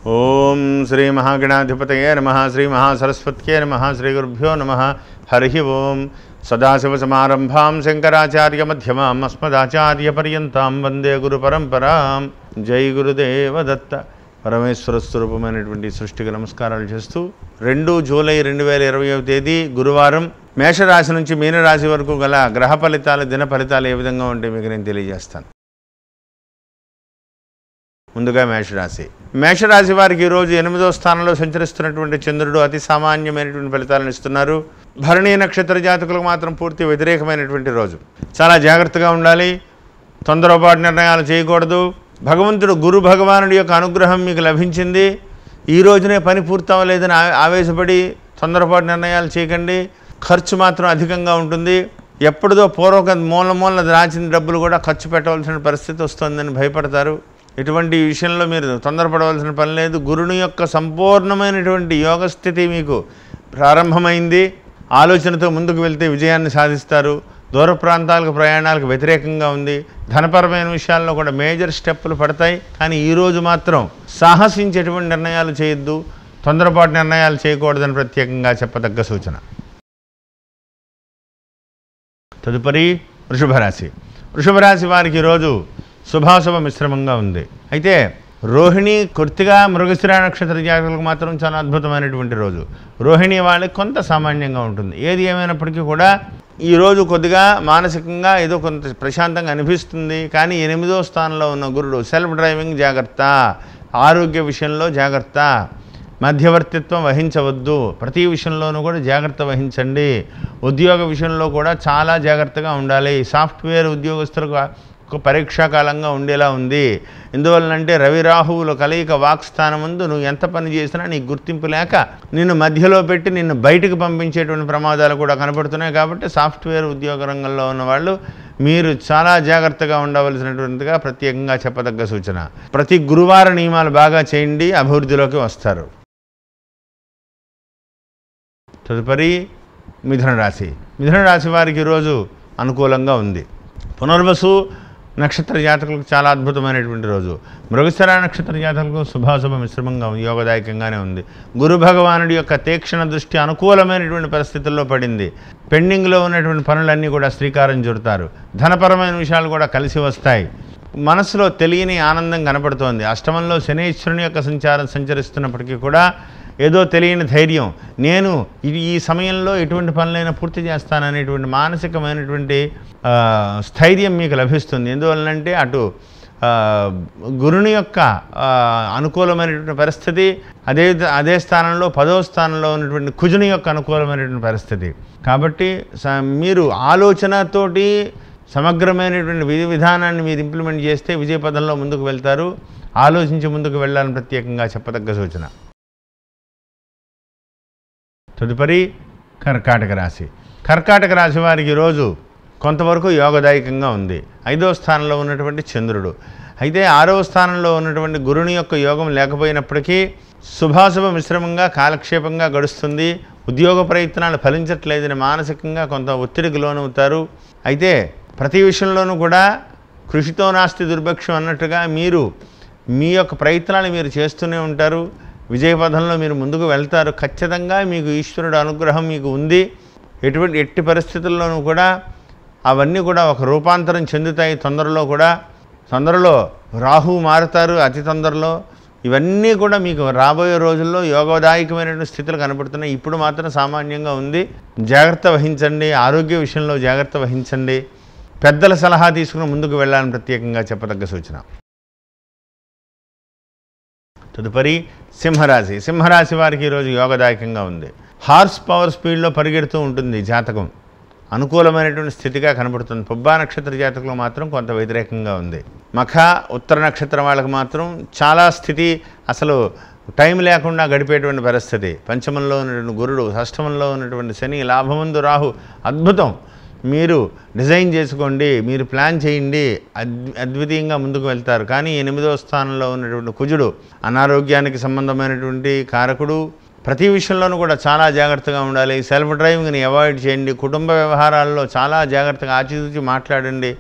ఓం శ్రీ మహాగణాధిపతయే నమః శ్రీ మహాసరస్వత్యే నమః శ్రీ గురుభ్యో నమః హరి ఓం సదాశివసమారంభాం శంకరాచార్యమధ్యమాం అస్మదాచార్యపర్యంతాం వందే గురుపరంపరాం. జై గురుదేవ దత్త. పరమేశ్వర స్వరూపమైనటువంటి సృష్టికి నమస్కారాలు చేస్తూ 2 జూలై 2020వ తేదీ గురువారం మేషరాశి నుంచి మీనరాశి వరకు గల గ్రహ ఫలితాలు, దిన ఫలితాలు ఏ విధంగా ఉంటే మీకు నేను తెలియజేస్తాను. ముందుగా మేషరాశి వారికి ఈరోజు 8వ స్థానంలో సంచరిస్తున్నటువంటి చంద్రుడు అతి సామాన్యమైనటువంటి ఫలితాలను ఇస్తున్నారు. భరణీ నక్షత్ర జాతకులకు మాత్రం పూర్తి వ్యతిరేకమైనటువంటి రోజు. చాలా జాగ్రత్తగా ఉండాలి, తొందరపాటు నిర్ణయాలు చేయకూడదు. భగవంతుడు గురు భగవానుడి యొక్క అనుగ్రహం మీకు లభించింది. ఈ రోజునే పని పూర్తవలేదని ఆవేశపడి తొందరపాటు నిర్ణయాలు చేయకండి. ఖర్చు మాత్రం అధికంగా ఉంటుంది. ఎప్పుడుదో పూర్వక మూల దాచిన డబ్బులు కూడా ఖర్చు పెట్టవలసిన పరిస్థితి వస్తుందని భయపడతారు. ఇటువంటి విషయంలో మీరు తొందరపడవలసిన పని లేదు. గురుని యొక్క సంపూర్ణమైనటువంటి యోగస్థితి మీకు ప్రారంభమైంది. ఆలోచనతో ముందుకు వెళ్తే విజయాన్ని సాధిస్తారు. దూర ప్రాంతాలకు ప్రయాణాలకు వ్యతిరేకంగా ఉంది. ధనపరమైన విషయాల్లో కూడా మేజర్ స్టెప్పులు పడతాయి. కానీ ఈరోజు మాత్రం సాహసించేటువంటి నిర్ణయాలు చేయొద్దు, తొందరపాటు నిర్ణయాలు చేయకూడదని ప్రత్యేకంగా చెప్పదగ్గ సూచన. తదుపరి వృషభరాశి వారికి ఈరోజు శుభాశుభ మిశ్రమంగా ఉంది. అయితే రోహిణి, కృత్తిక, మృగశిర నక్షత్ర జాతకులకు మాత్రం చాలా అద్భుతమైనటువంటి రోజు. రోహిణి వాళ్ళకి కొంత సామాన్యంగా ఉంటుంది. ఏది ఏమైనప్పటికీ కూడా ఈరోజు కొద్దిగా మానసికంగా ఏదో కొంత ప్రశాంతంగా అనిపిస్తుంది. కానీ 8వ స్థానంలో ఉన్న గురుడు సెల్ఫ్ డ్రైవింగ్ జాగ్రత్త, ఆరోగ్య విషయంలో జాగ్రత్త, మధ్యవర్తిత్వం వహించవద్దు. ప్రతి విషయంలోనూ కూడా జాగ్రత్త వహించండి. ఉద్యోగ విషయంలో కూడా చాలా జాగ్రత్తగా ఉండాలి. సాఫ్ట్వేర్ ఉద్యోగస్తులకు పరీక్షాకాలంగా ఉండేలా ఉంది. ఎందువలనంటే రవి రాహువుల కలయిక వాక్స్థానం ముందు నువ్వు ఎంత పని చేసినా నీకు గుర్తింపు లేక నిన్ను మధ్యలో పెట్టి నిన్ను బయటకు పంపించేటువంటి ప్రమాదాలు కూడా కనపడుతున్నాయి. కాబట్టి సాఫ్ట్వేర్ ఉద్యోగ రంగంలో ఉన్నవాళ్ళు మీరు చాలా జాగ్రత్తగా ఉండవలసినటువంటిదిగా ప్రత్యేకంగా చెప్పదగ్గ సూచన. ప్రతి గురువార నియమాలు బాగా చేయండి, అభివృద్ధిలోకి వస్తారు. తదుపరి మిథున రాశి వారికి ఈరోజు అనుకూలంగా ఉంది. పునర్వసు నక్షత్ర జాతకులకు చాలా అద్భుతమైనటువంటి రోజు. మృగశిర నక్షత్ర జాతకులకు శుభాశుభ మిశ్రమంగా యోగదాయకంగానే ఉంది. గురు భగవానుడి యొక్క తీక్షణ దృష్టి అనుకూలమైనటువంటి పరిస్థితుల్లో పడింది. పెండింగ్లో ఉన్నటువంటి పనులన్నీ కూడా శ్రీకారం చుడతారు. ధనపరమైన విషయాలు కూడా కలిసి వస్తాయి. మనసులో తెలియని ఆనందం కనపడుతోంది. అష్టమంలో శనీశ్వరుని యొక్క సంచరిస్తున్నప్పటికీ కూడా ఏదో తెలియని ధైర్యం, నేను ఈ సమయంలో ఎటువంటి పనులైనా పూర్తి చేస్తాననేటువంటి మానసికమైనటువంటి స్థైర్యం మీకు లభిస్తుంది. ఎందువలనంటే అటు గురుని యొక్క అనుకూలమైనటువంటి పరిస్థితి, అదే స్థానంలో 10వ స్థానంలో ఉన్నటువంటి కుజుని యొక్క అనుకూలమైనటువంటి పరిస్థితి. కాబట్టి మీరు ఆలోచనతోటి సమగ్రమైనటువంటి విధానాన్ని మీరు ఇంప్లిమెంట్ చేస్తే విజయపథంలో ముందుకు వెళ్తారు. ఆలోచించి ముందుకు వెళ్ళాలని ప్రత్యేకంగా చెప్పదగ్గ సూచన. తదుపరి కర్కాటక రాశి వారికి ఈరోజు కొంతవరకు యోగదాయకంగా ఉంది. 5వ స్థానంలో ఉన్నటువంటి చంద్రుడు, అయితే 6వ స్థానంలో ఉన్నటువంటి గురుని యొక్క యోగం లేకపోయినప్పటికీ శుభాశుభ మిశ్రమంగా కాలక్షేపంగా గడుస్తుంది. ఉద్యోగ ప్రయత్నాలు ఫలించట్లేదని మానసికంగా కొంత ఒత్తిడికి లోనవుతారు. అయితే ప్రతి విషయంలోనూ కూడా కృషితో నాస్తి దుర్భిక్షం అన్నట్టుగా మీరు మీ యొక్క ప్రయత్నాలు మీరు చేస్తూనే ఉంటారు. విజయపథంలో మీరు ముందుకు వెళ్తారు. ఖచ్చితంగా మీకు ఈశ్వరుడు అనుగ్రహం మీకు ఉంది. ఎట్టి పరిస్థితుల్లోనూ కూడా అవన్నీ కూడా ఒక రూపాంతరం చెందుతాయి. తొందరలో రాహు మారుతారు, అతి తొందరలో. ఇవన్నీ కూడా మీకు రాబోయే రోజుల్లో యోగదాయకమైనటువంటి స్థితులు కనపడుతున్నాయి. ఇప్పుడు మాత్రం సామాన్యంగా ఉంది. జాగ్రత్త వహించండి, ఆరోగ్య విషయంలో జాగ్రత్త వహించండి. పెద్దల సలహా తీసుకుని ముందుకు వెళ్ళాలని ప్రత్యేకంగా చెప్పదగ్గ సూచన. తదుపరి సింహరాశి వారికి ఈరోజు యోగదాయకంగా ఉంది. హార్స్ పవర్ స్పీడ్లో పరిగెడుతూ ఉంటుంది జాతకం. అనుకూలమైనటువంటి స్థితిగా కనబడుతుంది. పుబ్బా నక్షత్ర జాతకులు మాత్రం కొంత వ్యతిరేకంగా ఉంది. మఖ, ఉత్తర నక్షత్రం వాళ్ళకి మాత్రం చాలా స్థితి అసలు టైం లేకుండా గడిపేటువంటి పరిస్థితి. పంచమంలో ఉన్నటువంటి గురుడు, షష్టమంలో ఉన్నటువంటి శని, లాభమందు రాహు, అద్భుతం. మీరు డిజైన్ చేసుకోండి, మీరు ప్లాన్ చేయండి, అద్వితీయంగా ముందుకు వెళ్తారు. కానీ 8వ స్థానంలో ఉన్నటువంటి కుజుడు అనారోగ్యానికి సంబంధమైనటువంటి కారకుడు. ప్రతి విషయంలోనూ కూడా చాలా జాగ్రత్తగా ఉండాలి. సెల్ఫ్ డ్రైవింగ్ని అవాయిడ్ చేయండి. కుటుంబ వ్యవహారాల్లో చాలా జాగ్రత్తగా ఆచితూచి మాట్లాడండి.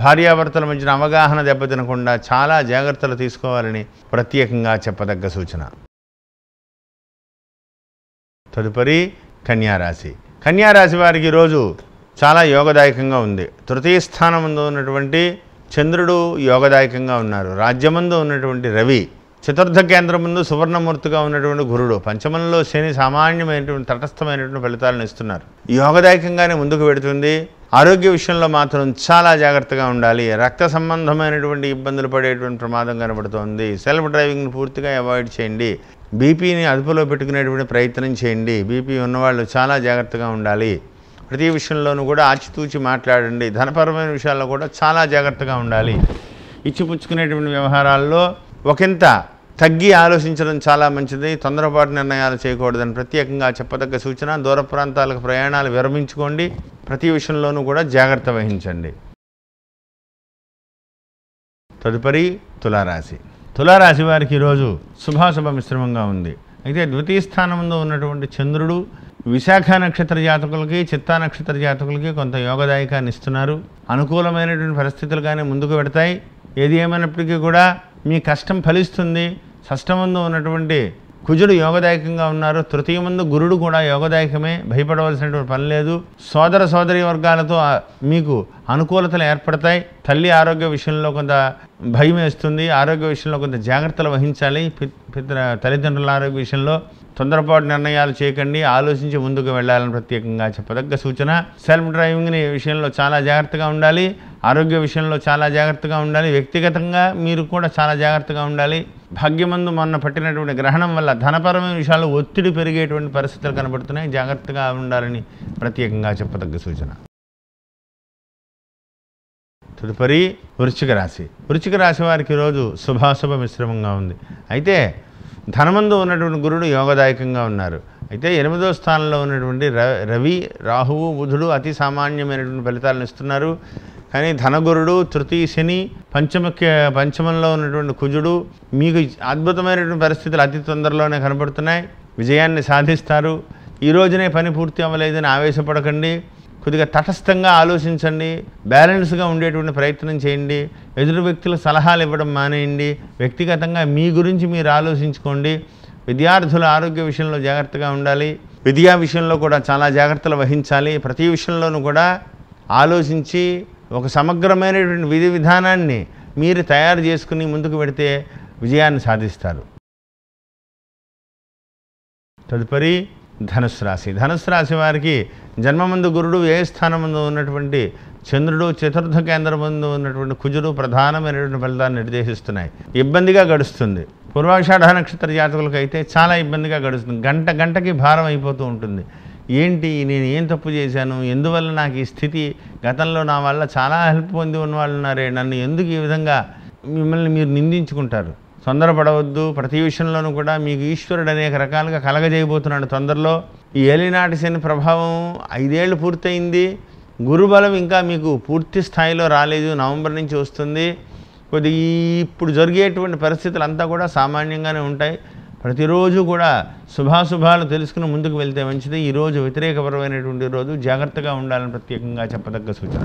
భార్యాభర్తల మధ్యన అవగాహన దెబ్బతినకుండా చాలా జాగ్రత్తలు తీసుకోవాలని ప్రత్యేకంగా చెప్పదగ్గ సూచన. తదుపరి కన్యారాశి. కన్యారాశి వారికి ఈరోజు చాలా యోగదాయకంగా ఉంది. తృతీయ స్థానం ముందు ఉన్నటువంటి చంద్రుడు యోగదాయకంగా ఉన్నారు. రాజ్యమందు ఉన్నటువంటి రవి, చతుర్థ కేంద్రం ముందు సువర్ణమూర్తిగా ఉన్నటువంటి గురుడు, పంచమంలో శని సామాన్యమైనటువంటి తటస్థమైనటువంటి ఫలితాలను ఇస్తున్నారు. యోగదాయకంగానే ముందుకు పెడుతుంది. ఆరోగ్య విషయంలో మాత్రం చాలా జాగ్రత్తగా ఉండాలి. రక్త సంబంధమైనటువంటి ఇబ్బందులు పడేటువంటి ప్రమాదం కనబడుతోంది. సెల్ఫ్ డ్రైవింగ్ని పూర్తిగా అవాయిడ్ చేయండి. బీపీని అదుపులో పెట్టుకునేటువంటి ప్రయత్నం చేయండి. బీపీ ఉన్నవాళ్ళు చాలా జాగ్రత్తగా ఉండాలి. ప్రతి విషయంలోనూ కూడా ఆచితూచి మాట్లాడండి. ధనపరమైన విషయాల్లో కూడా చాలా జాగ్రత్తగా ఉండాలి. ఇచ్చిపుచ్చుకునేటువంటి వ్యవహారాల్లో ఒకంత తగ్గి ఆలోచించడం చాలా మంచిది. తొందరపాటు నిర్ణయాలు చేయకూడదని ప్రత్యేకంగా చెప్పదగ్గ సూచన. దూర ప్రాంతాలకు ప్రయాణాలు విరమించుకోండి. ప్రతి విషయంలోనూ కూడా జాగ్రత్త వహించండి. తదుపరి తులారాశి. తులారాశి వారికి ఈరోజు శుభాశుభ మిశ్రమంగా ఉంది. అయితే ద్వితీయ స్థానంలో ఉన్నటువంటి చంద్రుడు విశాఖ నక్షత్ర జాతకులకి, చిత్తా నక్షత్ర జాతకులకి కొంత యోగదాయకాన్ని ఇస్తున్నారు. అనుకూలమైనటువంటి పరిస్థితులు కానీ ముందుకు పెడతాయి. ఏది ఏమైనప్పటికీ కూడా మీ కష్టం ఫలిస్తుంది. షష్టమందు ఉన్నటువంటి కుజుడు యోగదాయకంగా ఉన్నారు. తృతీయ ముందు గురుడు కూడా యోగదాయకమే, భయపడవలసినటువంటి పని లేదు. సోదర సోదరి వర్గాలతో మీకు అనుకూలతలు ఏర్పడతాయి. తల్లి ఆరోగ్య విషయంలో కొంత భయం వేస్తుంది. ఆరోగ్య విషయంలో కొంత జాగ్రత్తలు వహించాలి. తల్లిదండ్రుల ఆరోగ్య విషయంలో తొందరపాటు నిర్ణయాలు చేయకండి. ఆలోచించి ముందుకు వెళ్ళాలని ప్రత్యేకంగా చెప్పదగ్గ సూచన. సెల్ఫ్ డ్రైవింగ్ని విషయంలో చాలా జాగ్రత్తగా ఉండాలి. ఆరోగ్య విషయంలో చాలా జాగ్రత్తగా ఉండాలి. వ్యక్తిగతంగా మీరు కూడా చాలా జాగ్రత్తగా ఉండాలి. భాగ్యమందు మొన్న పట్టినటువంటి గ్రహణం వల్ల ధనపరమైన విషయాల్లో ఒత్తిడి పెరిగేటువంటి పరిస్థితులు కనబడుతున్నాయి. జాగ్రత్తగా ఉండాలని ప్రత్యేకంగా చెప్పదగ్గ సూచన. తదుపరి వృశ్చిక రాశి. వృశ్చిక రాశి వారికి ఈరోజు శుభాశుభ మిశ్రమంగా ఉంది. అయితే ధనమందు ఉన్నటువంటి గురుడు యోగదాయకంగా ఉన్నారు. అయితే 8వ స్థానంలో ఉన్నటువంటి రవి, రాహువు, బుధుడు అతి సామాన్యమైనటువంటి ఫలితాలను ఇస్తున్నారు. కానీ ధనగురుడు, తృతీయ శని, పంచమంలో ఉన్నటువంటి కుజుడు మీకు అద్భుతమైనటువంటి పరిస్థితులు అతి తొందరలోనే కనబడుతున్నాయి. విజయాన్ని సాధిస్తారు. ఈ రోజునే పని పూర్తి అవ్వలేదని ఆవేశపడకండి. కొద్దిగా తటస్థంగా ఆలోచించండి. బ్యాలెన్స్గా ఉండేటువంటి ప్రయత్నం చేయండి. ఎదురు వ్యక్తుల సలహాలు ఇవ్వడం మానేయండి. వ్యక్తిగతంగా మీ గురించి మీరు ఆలోచించుకోండి. విద్యార్థుల ఆరోగ్య విషయంలో జాగ్రత్తగా ఉండాలి. విద్యా విషయంలో కూడా చాలా జాగ్రత్తలు వహించాలి. ప్రతి విషయంలోనూ కూడా ఆలోచించి ఒక సమగ్రమైనటువంటి విధి విధానాన్ని మీరు తయారు చేసుకుని ముందుకు పెడితే విజయాన్ని సాధిస్తారు. తదుపరి ధనుస్సు రాశి. ధనుస్సు రాశి వారికి జన్మమందు గురుడు, ఏ స్థానమందు ఉన్నటువంటి చంద్రుడు, చతుర్థ కేంద్రం ముందు ఉన్నటువంటి కుజుడు ప్రధానమైనటువంటి ఫలితాన్ని నిర్దేశిస్తున్నాయి. ఇబ్బందిగా గడుస్తుంది. పూర్వాషాఢ నక్షత్ర జాతకులకు అయితే చాలా ఇబ్బందిగా గడుస్తుంది. గంటకి భారం అయిపోతూ ఉంటుంది. ఏంటి, నేను ఏం తప్పు చేశాను, ఎందువల్ల నాకు ఈ స్థితి, గతంలో నా వల్ల చాలా హెల్ప్ పొంది ఉన్న వాళ్ళు ఉన్నారే, నన్ను ఎందుకు ఈ విధంగా, మిమ్మల్ని మీరు నిందించుకుంటారు. తొందరపడవద్దు. ప్రతి విషయంలోనూ కూడా మీకు ఈశ్వరుడు అనేక రకాలుగా కలగజేయబోతున్నాడు తొందరలో. ఈ ఏలినాటి శని ప్రభావం 5 ఏళ్ళు పూర్తయింది. గురుబలం ఇంకా మీకు పూర్తి స్థాయిలో రాలేదు. నవంబర్ నుంచి వస్తుంది. కొద్దిగా ఇప్పుడు జరిగేటువంటి పరిస్థితులు అంతా కూడా సామాన్యంగానే ఉంటాయి. ప్రతిరోజు కూడా శుభాశుభాలు తెలుసుకుని ముందుకు వెళ్తే మంచిది. ఈరోజు వ్యతిరేకపరమైనటువంటి రోజు, జాగ్రత్తగా ఉండాలని ప్రత్యేకంగా చెప్పదగ్గ సూచన.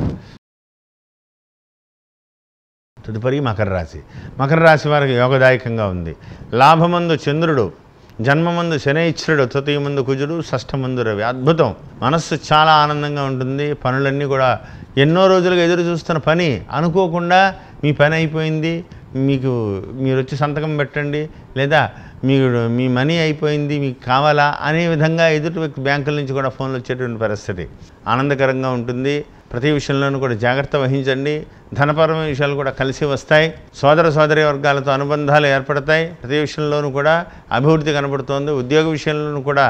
తదుపరి మకర రాశి. మకర రాశి వారికి యోగదాయకంగా ఉంది. లాభమందు చంద్రుడు, జన్మమందు శనైశ్వరుడు, తృతీయమందు కుజుడు, షష్టమందు రవి. అద్భుతం. మనస్సు చాలా ఆనందంగా ఉంటుంది. పనులన్నీ కూడా ఎన్నో రోజులుగా ఎదురు చూస్తున్న పని అనుకోకుండా మీ పని అయిపోయింది. మీరు వచ్చి సంతకం పెట్టండి, లేదా మీ మనీ అయిపోయింది, మీకు కావాలా అనే విధంగా ఎదుటి వ్యక్తి బ్యాంకుల నుంచి కూడా ఫోన్లు వచ్చేటువంటి పరిస్థితి ఆనందకరంగా ఉంటుంది. ప్రతి విషయంలోనూ కూడా జాగ్రత్త వహించండి. ధనపరమైన విషయాలు కూడా కలిసి వస్తాయి. సోదర సోదరి వర్గాలతో అనుబంధాలు ఏర్పడతాయి. ప్రతి విషయంలోనూ కూడా అభివృద్ధి కనబడుతోంది. ఉద్యోగ విషయంలోనూ కూడా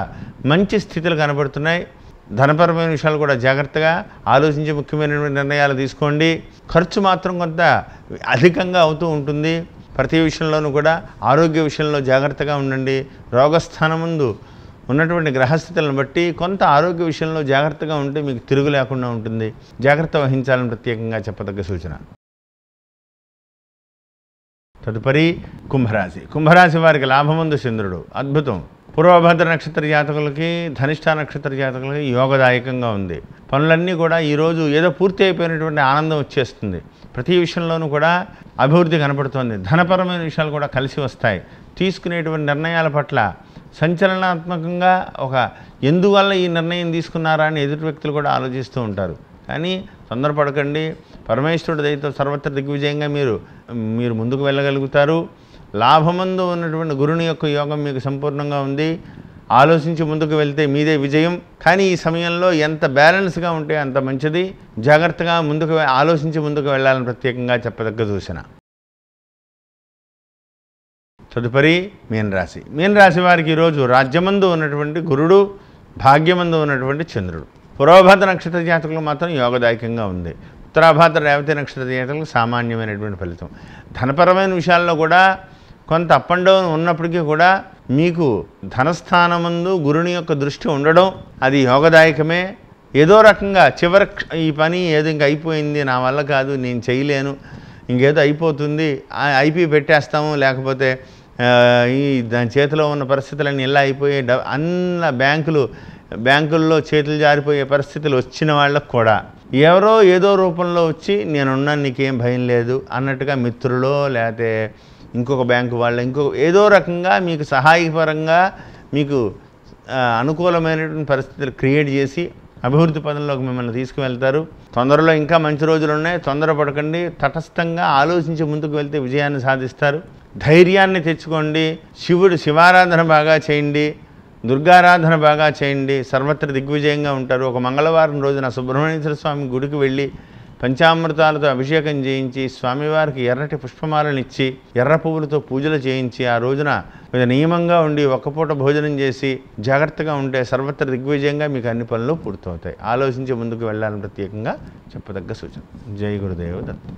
మంచి స్థితులు కనబడుతున్నాయి. ధనపరమైన విషయాలు కూడా జాగ్రత్తగా ఆలోచించి ముఖ్యమైనటువంటి నిర్ణయాలు తీసుకోండి. ఖర్చు మాత్రం కొంత అధికంగా అవుతూ ఉంటుంది. ప్రతి విషయంలోనూ కూడా ఆరోగ్య విషయంలో జాగ్రత్తగా ఉండండి. రోగస్థానం ముందు ఉన్నటువంటి గ్రహస్థితులను బట్టి కొంత ఆరోగ్య విషయంలో జాగ్రత్తగా ఉంటే మీకు తిరుగు లేకుండా ఉంటుంది. జాగ్రత్త వహించాలని ప్రత్యేకంగా చెప్పదగ్గ సూచన. తదుపరి కుంభరాశి. కుంభరాశి వారికి లాభమందు చంద్రుడు. అద్భుతం. పూర్వభద్ర నక్షత్ర జాతకులకి, ధనిష్ట నక్షత్ర జాతకులకి యోగదాయకంగా ఉంది. పనులన్నీ కూడా ఈరోజు ఏదో పూర్తి అయిపోయినటువంటి ఆనందం వచ్చేస్తుంది. ప్రతి విషయంలోనూ కూడా అభివృద్ధి కనపడుతుంది. ధనపరమైన విషయాలు కూడా కలిసి వస్తాయి. తీసుకునేటువంటి నిర్ణయాల పట్ల సంచలనాత్మకంగా ఎందువల్ల ఈ నిర్ణయం తీసుకున్నారా అని ఎదుటి వ్యక్తులు కూడా ఆలోచిస్తూ ఉంటారు. కానీ తొందరపడకండి. పరమేశ్వరుడి దయతో సర్వత్ర దిగ్విజయంగా మీరు ముందుకు వెళ్ళగలుగుతారు. లాభమందు ఉన్నటువంటి గురుని యొక్క యోగం మీకు సంపూర్ణంగా ఉంది. ఆలోచించి ముందుకు వెళ్తే మీదే విజయం. కానీ ఈ సమయంలో ఎంత బ్యాలెన్స్గా ఉంటే అంత మంచిది. జాగ్రత్తగా ఆలోచించి ముందుకు వెళ్ళాలని ప్రత్యేకంగా చెప్పదగ్గ సూచన. తదుపరి మీనరాశి. మీనరాశి వారికి ఈరోజు రాజ్యమందు ఉన్నటువంటి గురుడు, భాగ్యమందు ఉన్నటువంటి చంద్రుడు. పూర్వభద్ర నక్షత్ర జాతకులు మాత్రం యోగదాయకంగా ఉంది. ఉత్తరాభాద్ర రేవతి నక్షత్ర జాతకులకు సామాన్యమైనటువంటి ఫలితం. ధనపరమైన విషయాల్లో కూడా కొంత అప్ అండ్ డౌన్ ఉన్నప్పటికీ కూడా మీకు ధనస్థానమందు గురుని యొక్క దృష్టి ఉండడం అది యోగదాయకమే. ఏదో రకంగా ఈ పని ఏదో ఇంక అయిపోయింది, నా వల్ల కాదు, నేను చేయలేను, ఇంకేదో అయిపోతుంది, ఐపీ పెట్టేస్తాము, లేకపోతే దాని చేతిలో ఉన్న పరిస్థితులన్నీ ఇలా అయిపోయి అన్న బ్యాంకుల్లో చేతులు జారిపోయే పరిస్థితులు వచ్చిన వాళ్ళకు కూడా ఎవరో ఏదో రూపంలో వచ్చి నేనున్నాను, నీకేం భయం లేదు అన్నట్టుగా మిత్రులో, లేకపోతే ఇంకొక బ్యాంకు వాళ్ళ ఏదో రకంగా మీకు సహాయపరంగా మీకు అనుకూలమైనటువంటి పరిస్థితులు క్రియేట్ చేసి అభివృద్ధి పదంలోకి మిమ్మల్ని తీసుకువెళ్తారు. తొందరలో ఇంకా మంచి రోజులు ఉన్నాయి. తొందరపడకండి. తటస్థంగా ఆలోచించి ముందుకు వెళ్తే విజయాన్ని సాధిస్తారు. ధైర్యాన్ని తెచ్చుకోండి. శివారాధన బాగా చేయండి, దుర్గారాధన బాగా చేయండి. సర్వత్ర దిగ్విజయంగా ఉంటారు. ఒక మంగళవారం రోజున సుబ్రహ్మణ్యేశ్వర స్వామి గుడికి వెళ్ళి పంచామృతాలతో అభిషేకం చేయించి, స్వామివారికి ఎర్రటి పుష్పమాలనిచ్చి, ఎర్ర పువ్వులతో పూజలు చేయించి, ఆ రోజున నియమంగా ఉండి ఒక్కపూట భోజనం చేసి జాగ్రత్తగా ఉంటే సర్వత్ర దిగ్విజయంగా మీకు అన్ని పనులు పూర్తవుతాయి. ఆలోచించి ముందుకు వెళ్ళాలని ప్రత్యేకంగా చెప్పదగ్గ సూచన. జై గురుదేవ దత్త.